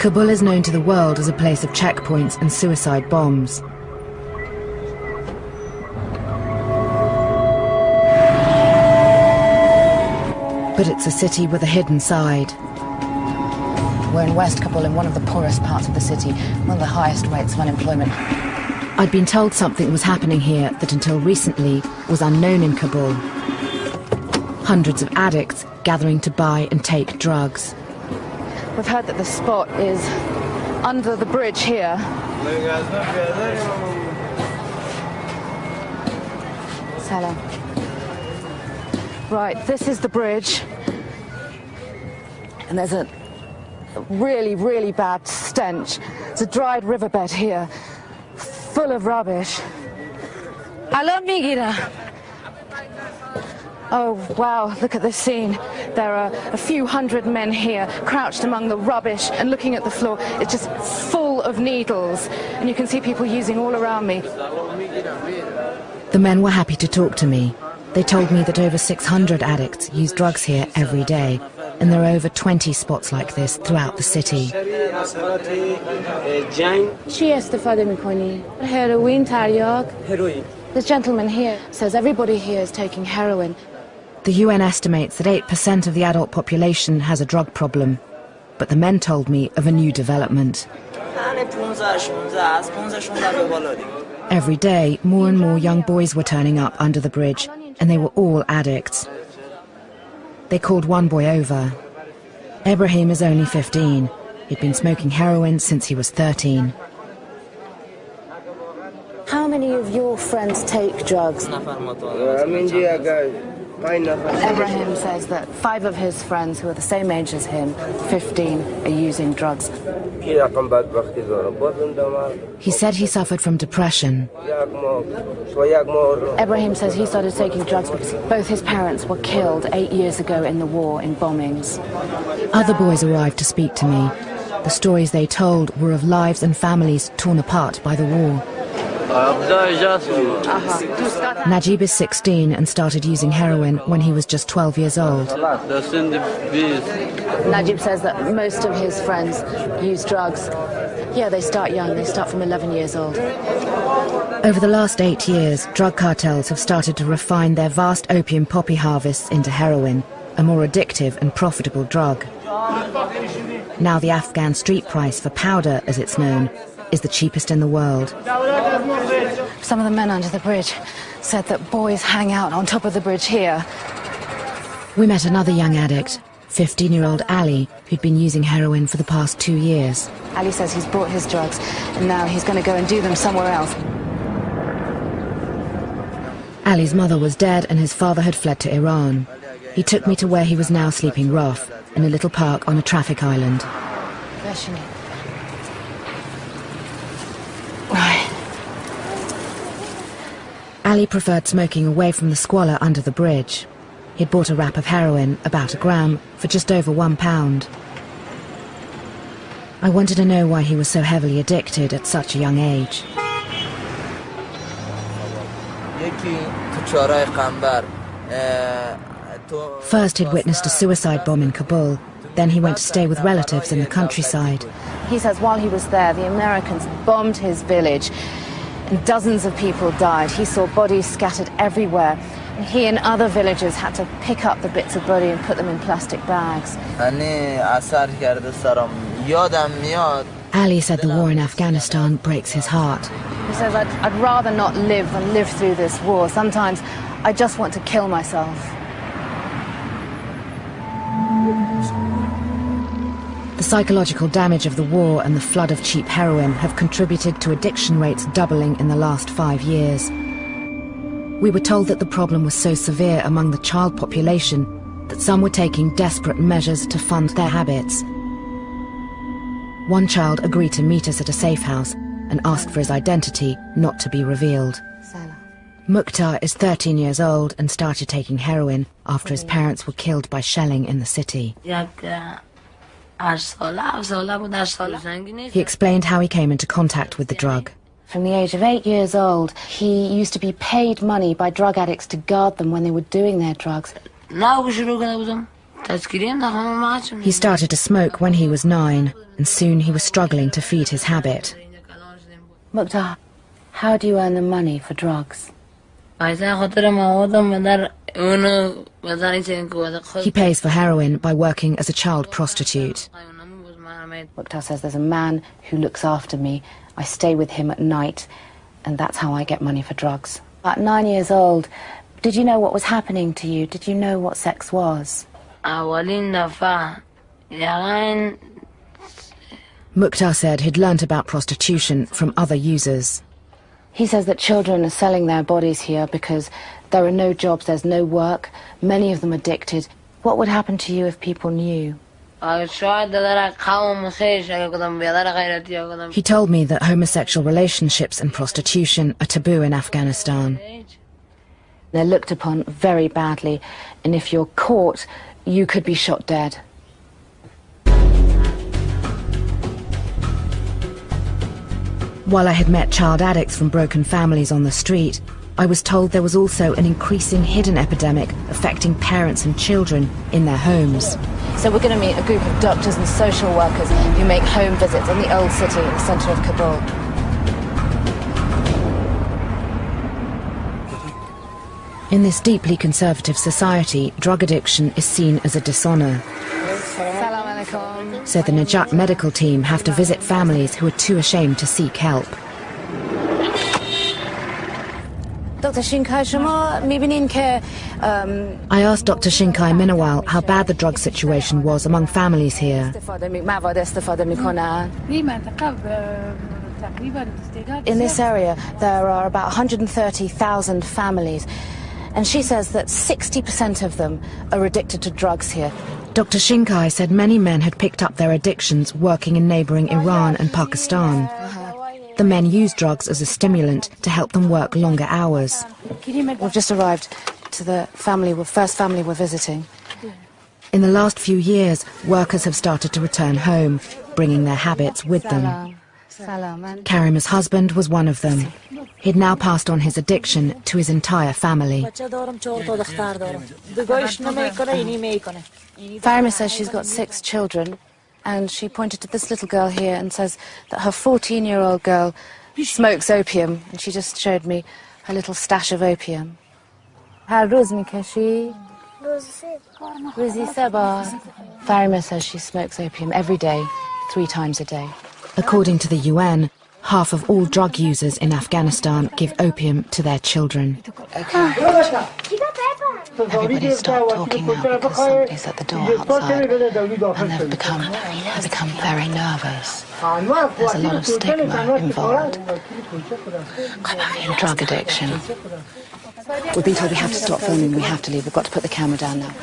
Kabul is known to the world as a place of checkpoints and suicide bombs. But it's a city with a hidden side. We're in West Kabul, in one of the poorest parts of the city, one of the highest rates of unemployment. I'd been told something was happening here that until recently was unknown in Kabul. Hundreds of addicts gathering to buy and take drugs. We've heard that the spot is under the bridge here. Salam. Right, this is the bridge. And there's a really, really bad stench. It's a dried riverbed here, full of rubbish. Oh, wow, look at this scene. There are a few hundred men here, crouched among the rubbish and looking at the floor. It's just full of needles, and you can see people using all around me. The men were happy to talk to me. They told me that over 600 addicts use drugs here every day, and there are over 20 spots like this throughout the city. Heroin. This gentleman here says everybody here is taking heroin. The UN estimates that 8% of the adult population has a drug problem, but the men told me of a new development. Every day, more and more young boys were turning up under the bridge, and they were all addicts. They called one boy over. Ibrahim is only 15. He'd been smoking heroin since he was 13. How many of your friends take drugs? Ibrahim says that 5 of his friends who are the same age as him, 15, are using drugs. He said he suffered from depression. Ibrahim says he started taking drugs because both his parents were killed 8 years ago in the war, in bombings. Other boys arrived to speak to me. The stories they told were of lives and families torn apart by the war. Najib is 16 and started using heroin when he was just 12 years old. Najib says that most of his friends use drugs. Yeah, they start young, they start from 11 years old. Over the last 8 years, drug cartels have started to refine their vast opium poppy harvests into heroin, a more addictive and profitable drug. Now the Afghan street price for powder, as it's known, is the cheapest in the world. Some of the men under the bridge said that boys hang out on top of the bridge here. We met another young addict, 15-year-old Ali, who'd been using heroin for the past 2 years. Ali says he's bought his drugs and now he's going to go and do them somewhere else. Ali's mother was dead and his father had fled to Iran. He took me to where he was now sleeping rough, in a little park on a traffic island. Ali preferred smoking away from the squalor under the bridge. He'd bought a wrap of heroin, about a gram, for just over £1. I wanted to know why he was so heavily addicted at such a young age. First he'd witnessed a suicide bomb in Kabul, then he went to stay with relatives in the countryside. He says while he was there, the Americans bombed his village, and dozens of people died. He saw bodies scattered everywhere. And he and other villagers had to pick up the bits of body and put them in plastic bags. Ali said the war in Afghanistan breaks his heart. He says, I'd rather not live than live through this war. Sometimes I just want to kill myself. The psychological damage of the war and the flood of cheap heroin have contributed to addiction rates doubling in the last 5 years. We were told that the problem was so severe among the child population that some were taking desperate measures to fund their habits. One child agreed to meet us at a safe house and asked for his identity not to be revealed. Mukhtar is 13 years old and started taking heroin after his parents were killed by shelling in the city. He explained how he came into contact with the drug. From the age of 8 years old, he used to be paid money by drug addicts to guard them when they were doing their drugs. He started to smoke when he was 9, and soon he was struggling to feed his habit. Mukhtar, how do you earn the money for drugs? He pays for heroin by working as a child prostitute. Mukhtar says there's a man who looks after me. I stay with him at night, and that's how I get money for drugs. At 9 years old, did you know what was happening to you? Did you know what sex was? Mukhtar said he'd learnt about prostitution from other users. He says that children are selling their bodies here because there are no jobs, there's no work, many of them addicted. What would happen to you if people knew? He told me that homosexual relationships and prostitution are taboo in Afghanistan. They're looked upon very badly, and if you're caught, you could be shot dead. While I had met child addicts from broken families on the street, I was told there was also an increasing hidden epidemic affecting parents and children in their homes. So we're going to meet a group of doctors and social workers who make home visits in the old city in the centre of Kabul. In this deeply conservative society, drug addiction is seen as a dishonour. So the Najat medical team have to visit families who are too ashamed to seek help. I asked Dr. Shinkai Minawal how bad the drug situation was among families here. In this area, there are about 130,000 families, and she says that 60% of them are addicted to drugs here. Dr. Shinkai said many men had picked up their addictions working in neighbouring Iran and Pakistan. The men use drugs as a stimulant to help them work longer hours. We've just arrived to the first family we're visiting. In the last few years, workers have started to return home, bringing their habits with them. Karima's husband was one of them. He'd now passed on his addiction to his entire family. Farima says she's got 6 children, and she pointed to this little girl here and says that her 14-year-old girl smokes opium, and she just showed me her little stash of opium. Farima says she smokes opium every day, 3 times a day. According to the UN, half of all drug users in Afghanistan give opium to their children. Okay. Everybody stop talking now because somebody's at the door outside, and they've become very nervous. There's a lot of stigma involved in drug addiction. We've been told we have to stop filming, we have to leave. We've got to put the camera down now.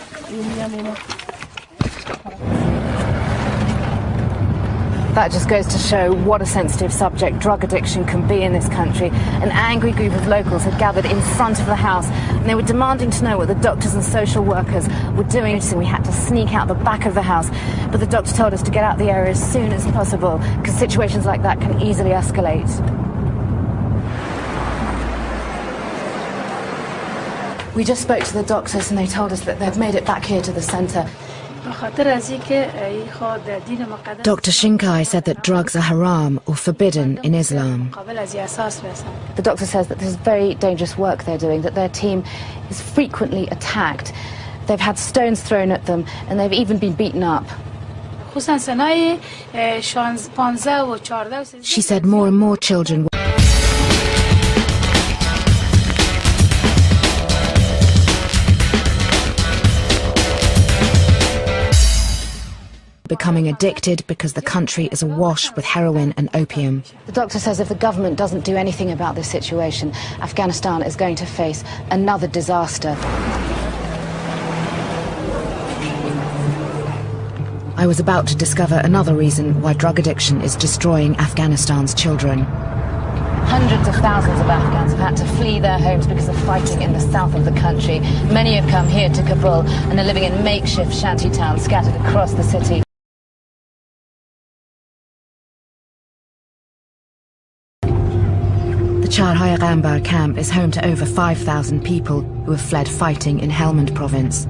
That just goes to show what a sensitive subject drug addiction can be in this country. An angry group of locals had gathered in front of the house, and they were demanding to know what the doctors and social workers were doing. So we had to sneak out the back of the house, but the doctor told us to get out the area as soon as possible, because situations like that can easily escalate. We just spoke to the doctors, and they told us that they've made it back here to the centre. Dr. Shinkai said that drugs are haram or forbidden in Islam. The doctor says that this is very dangerous work they're doing, that their team is frequently attacked. They've had stones thrown at them, and they've even been beaten up. She said more and more children becoming addicted because the country is awash with heroin and opium. The doctor says if the government doesn't do anything about this situation, Afghanistan is going to face another disaster. I was about to discover another reason why drug addiction is destroying Afghanistan's children. Hundreds of thousands of Afghans have had to flee their homes because of fighting in the south of the country. Many have come here to Kabul and are living in makeshift shanty towns scattered across the city. The Char Gambar camp is home to over 5,000 people who have fled fighting in Helmand province.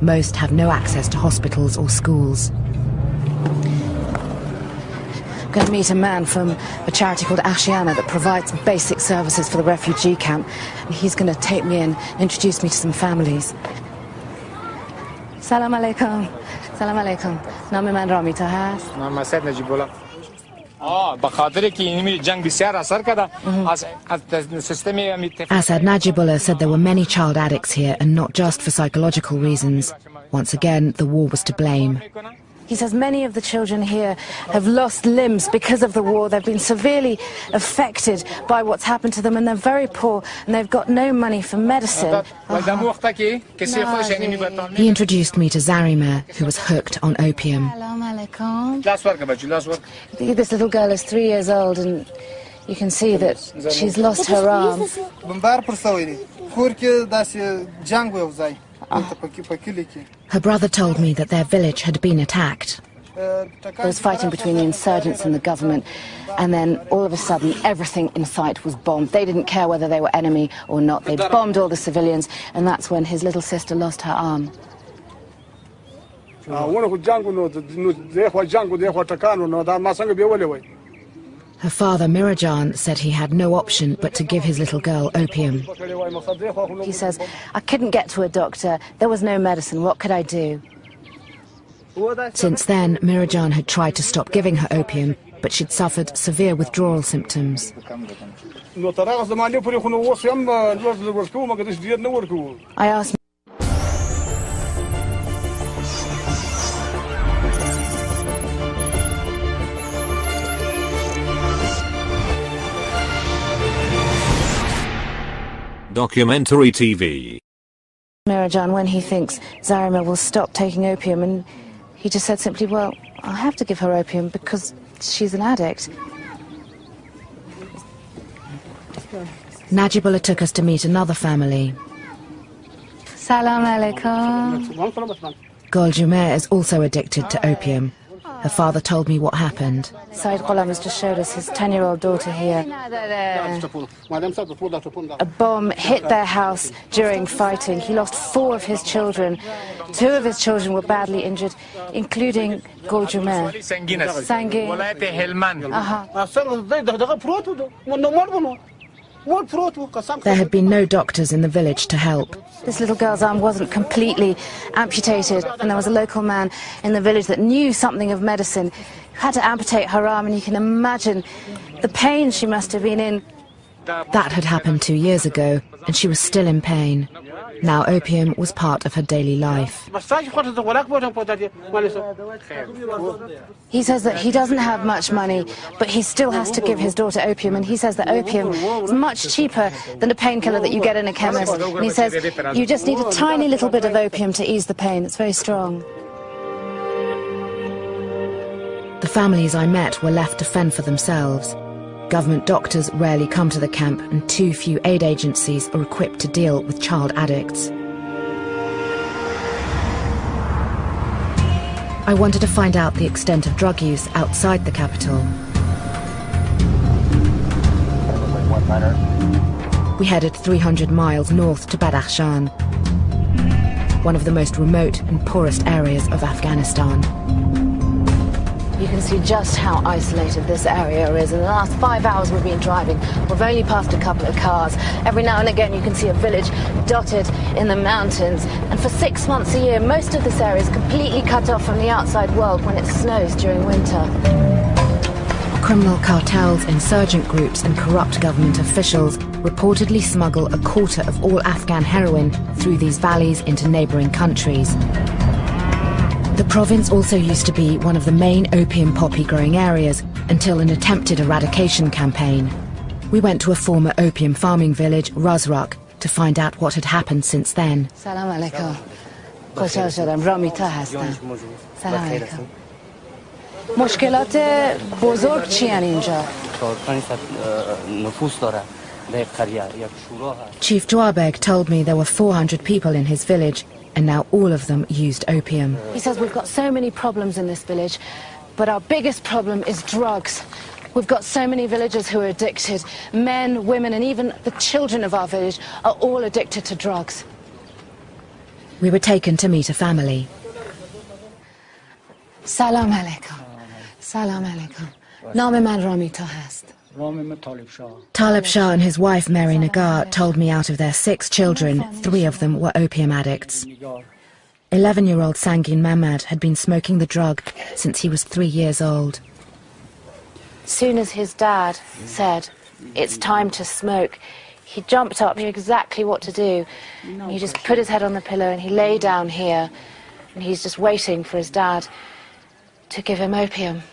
Most have no access to hospitals or schools. I'm going to meet a man from a charity called Afghan that provides basic services for the refugee camp. He's going to take me in, introduce me to some families. Salam alaikum. Salam alaikum. نام من رامیتا هست. نام سید نجیب الله. به خاطر که این جنگ بسیار اثر کرده از سیستم Asad Najibullah said there were many child addicts here, and not just for psychological reasons. Once again, the war was to blame. He says many of the children here have lost limbs because of the war. They've been severely affected by what's happened to them, and they're very poor, and they've got no money for medicine. He introduced me to Zarima, who was hooked on opium. This little girl is 3 years old, and you can see that she's lost her arm. Her brother told me that their village had been attacked. There was fighting between the insurgents and the government, and then all of a sudden everything in sight was bombed. They didn't care whether they were enemy or not. They bombed all the civilians, and that's when his little sister lost her arm. Her father, Mirajan, said he had no option but to give his little girl opium. He says, I couldn't get to a doctor, there was no medicine, what could I do? Since then, Mirajan had tried to stop giving her opium, but she'd suffered severe withdrawal symptoms. I asked Documentary TV. Mirajan when he thinks Zarima will stop taking opium, and he just said simply, well, I have to give her opium because she's an addict. Najibullah took us to meet another family. Salam alaikum. Gul Jumeir is also addicted to opium. Her father told me what happened. Said Ghulam has just showed us his 10-year-old daughter here. A bomb hit their house during fighting. He lost 4 of his children. 2 of his children were badly injured, including Gul Jumeir. There had been no doctors in the village to help. This little girl's arm wasn't completely amputated, and there was a local man in the village that knew something of medicine, who had to amputate her arm, and you can imagine the pain she must have been in. That had happened 2 years ago, and she was still in pain. Now opium was part of her daily life. He says that he doesn't have much money, but he still has to give his daughter opium, and he says that opium is much cheaper than a painkiller that you get in a chemist. And he says you just need a tiny little bit of opium to ease the pain. It's very strong. The families I met were left to fend for themselves. Government doctors rarely come to the camp, and too few aid agencies are equipped to deal with child addicts. I wanted to find out the extent of drug use outside the capital. We headed 300 miles north to Badakhshan, one of the most remote and poorest areas of Afghanistan. You can see just how isolated this area is. In the last 5 hours we've been driving, we've only passed a couple of cars. Every now and again you can see a village dotted in the mountains. And for 6 months a year, most of this area is completely cut off from the outside world when it snows during winter. Criminal cartels, insurgent groups and corrupt government officials reportedly smuggle a quarter of all Afghan heroin through these valleys into neighbouring countries. The province also used to be one of the main opium poppy growing areas until an attempted eradication campaign. We went to a former opium farming village, Razrak, to find out what had happened since then. Salam alaikum. خوشحال شدم. رامیتا هستم. سلام علیکم. مشکلات بزرگ چی ان اینجا؟ Chief Dwabeg told me there were 400 people in his village, and now all of them used opium. He says we've got so many problems in this village, but our biggest problem is drugs. We've got so many villagers who are addicted. Men, women, and even the children of our village are all addicted to drugs. We were taken to meet a family. Salam alaikum. Salam alaikum. Naam man Ramita hast. Talib Shah and his wife Mary Nagar told me out of their 6 children, 3 of them were opium addicts. 11-year-old Sangin Mamad had been smoking the drug since he was 3 years old. Soon as his dad said, "It's time to smoke," he jumped up, knew exactly what to do. He just put his head on the pillow and he lay down here, and he's just waiting for his dad to give him opium.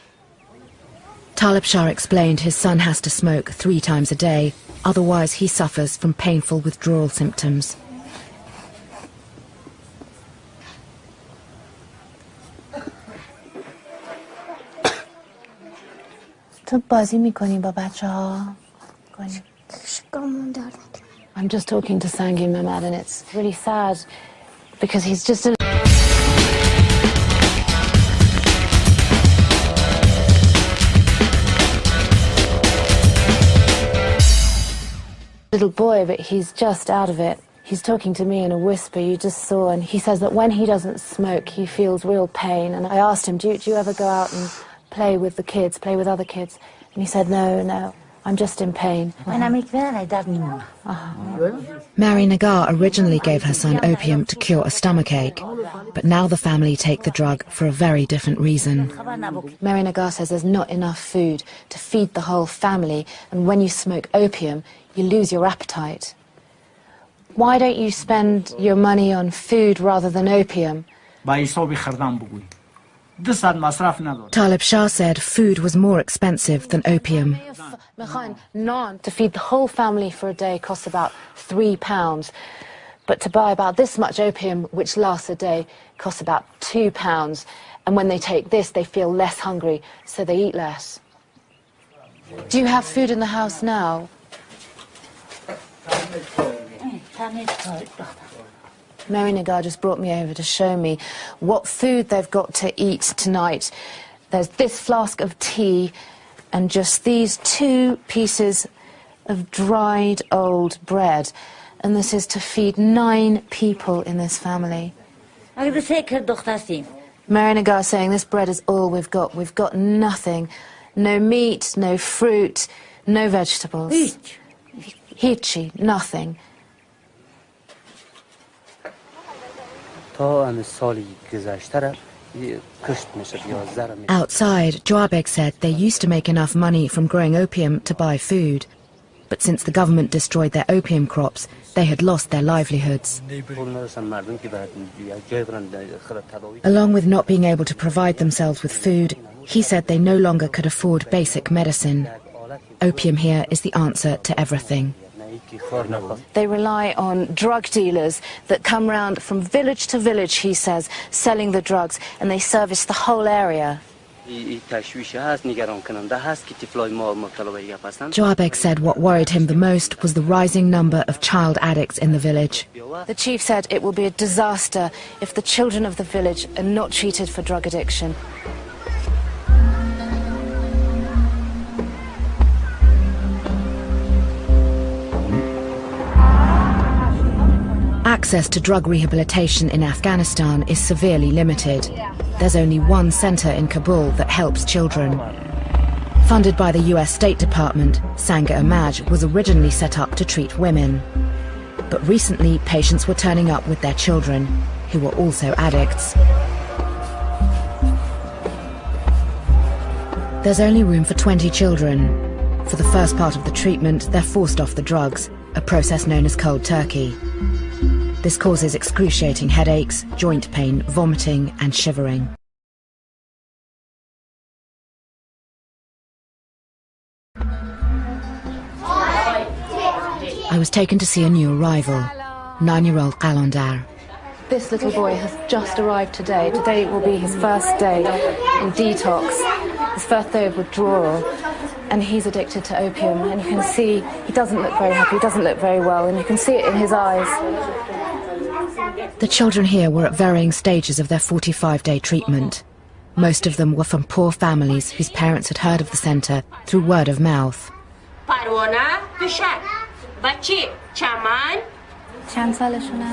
Talib Shah explained his son has to smoke 3 times a day, otherwise he suffers from painful withdrawal symptoms. I'm just talking to Sangin Mamad, and it's really sad because he's just a little boy, but he's just out of it. He's talking to me in a whisper, you just saw, and he says that when he doesn't smoke, he feels real pain. And I asked him, do you ever go out and play with the kids, play with other kids? And he said, no, I'm just in pain. Mary Nagar originally gave her son opium to cure a stomachache, but now the family take the drug for a very different reason. Mary Nagar says there's not enough food to feed the whole family, and when you smoke opium, you lose your appetite. Why don't you spend your money on food rather than opium? Talib Shah said food was more expensive than opium. To feed the whole family for a day costs about £3, but to buy about this much opium, which lasts a day, costs about £2. And when they take this, they feel less hungry, so they eat less. Do you have food in the house now? Mary Nagar just brought me over to show me what food they've got to eat tonight. There's this flask of tea and just these 2 pieces of dried old bread. And this is to feed 9 people in this family. Mary Nagar saying this bread is all we've got. We've got nothing. No meat, no fruit, no vegetables. Hichi, nothing. Outside, Joabek said they used to make enough money from growing opium to buy food. But since the government destroyed their opium crops, they had lost their livelihoods. Along with not being able to provide themselves with food, he said they no longer could afford basic medicine. Opium here is the answer to everything. They rely on drug dealers that come round from village to village, he says, selling the drugs, and they service the whole area. Joabek said what worried him the most was the rising number of child addicts in the village. The chief said it will be a disaster if the children of the village are not treated for drug addiction. Access to drug rehabilitation in Afghanistan is severely limited. There's only one centre in Kabul that helps children. Funded by the US State Department, Sangha Amaj was originally set up to treat women. But recently, patients were turning up with their children, who were also addicts. There's only room for 20 children. For the first part of the treatment, they're forced off the drugs, a process known as cold turkey. This causes excruciating headaches, joint pain, vomiting and shivering. I was taken to see a new arrival, 9-year-old Qalandar. This little boy has just arrived today. Today will be his first day in detox, his first day of withdrawal, and he's addicted to opium. And you can see he doesn't look very happy, he doesn't look very well, and you can see it in his eyes. The children here were at varying stages of their 45-day treatment. Most of them were from poor families whose parents had heard of the centre through word of mouth. چند سالشونه؟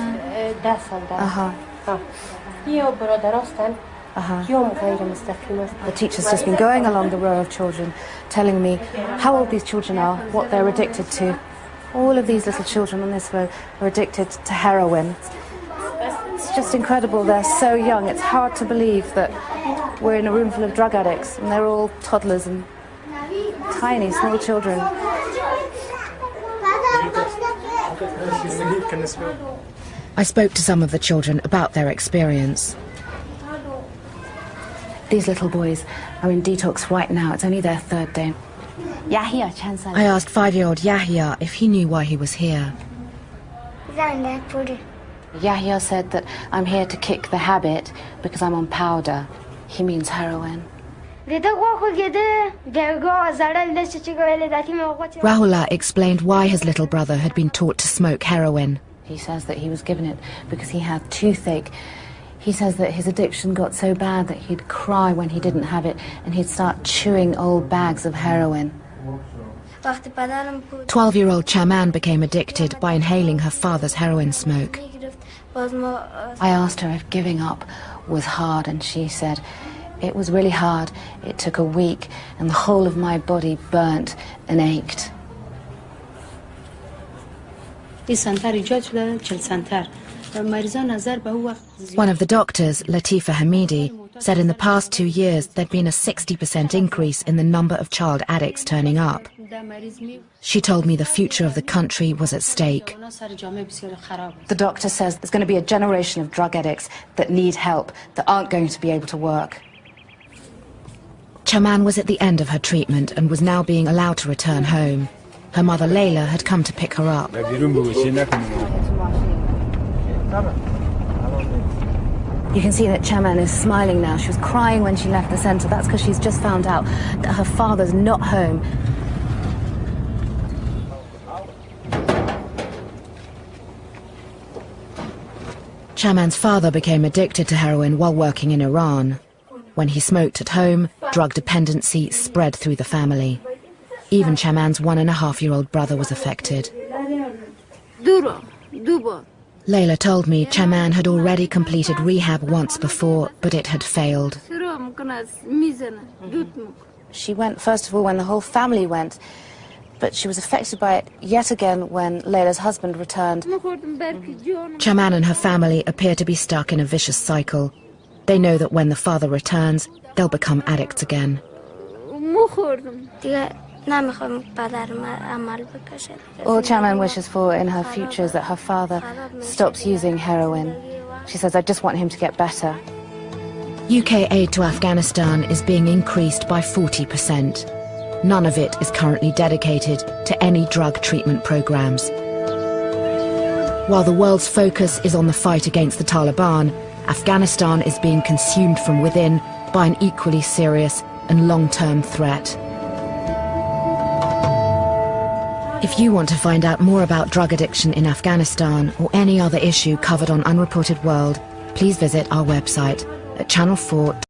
10 سال. The teacher's just been going along the row of children, telling me how old these children are, what they're addicted to. All of these little children on this row are addicted to heroin. It's just incredible. They're so young. It's hard to believe that we're in a room full of drug addicts, and they're all toddlers and tiny, small children. I spoke to some of the children about their experience. These little boys are in detox right now. It's only their third day. I asked 5-year-old Yahya if he knew why he was here. Yahya said that I'm here to kick the habit because I'm on powder. He means heroin. Rahula explained why his little brother had been taught to smoke heroin. He says that he was given it because he had toothache. He says that his addiction got so bad that he'd cry when he didn't have it, and he'd start chewing old bags of heroin. 12-year-old Chaman became addicted by inhaling her father's heroin smoke. I asked her if giving up was hard, and she said, it was really hard. It took a week, and the whole of my body burnt and ached. One of the doctors, Latifa Hamidi, said in the past 2 years there'd been a 60% increase in the number of child addicts turning up. She told me the future of the country was at stake. The doctor says there's going to be a generation of drug addicts that need help, that aren't going to be able to work. Chaman was at the end of her treatment and was now being allowed to return home. Her mother Layla had come to pick her up. You can see that Chaman is smiling now. She was crying when she left the centre. That's because she's just found out that her father's not home. Chaman's father became addicted to heroin while working in Iran. When he smoked at home, drug dependency spread through the family. Even Chaman's 1.5-year-old brother was affected. Layla told me Chaman had already completed rehab once before, but it had failed. She went, first of all, when the whole family went, but she was affected by it yet again when Layla's husband returned. Chaman and her family appear to be stuck in a vicious cycle. They know that when the father returns, they'll become addicts again. All Chaman wishes for in her future is that her father stops using heroin. She says, I just want him to get better. UK aid to Afghanistan is being increased by 40%. None of it is currently dedicated to any drug treatment programs. While the world's focus is on the fight against the Taliban, Afghanistan is being consumed from within by an equally serious and long-term threat. If you want to find out more about drug addiction in Afghanistan or any other issue covered on Unreported World, please visit our website at channel4.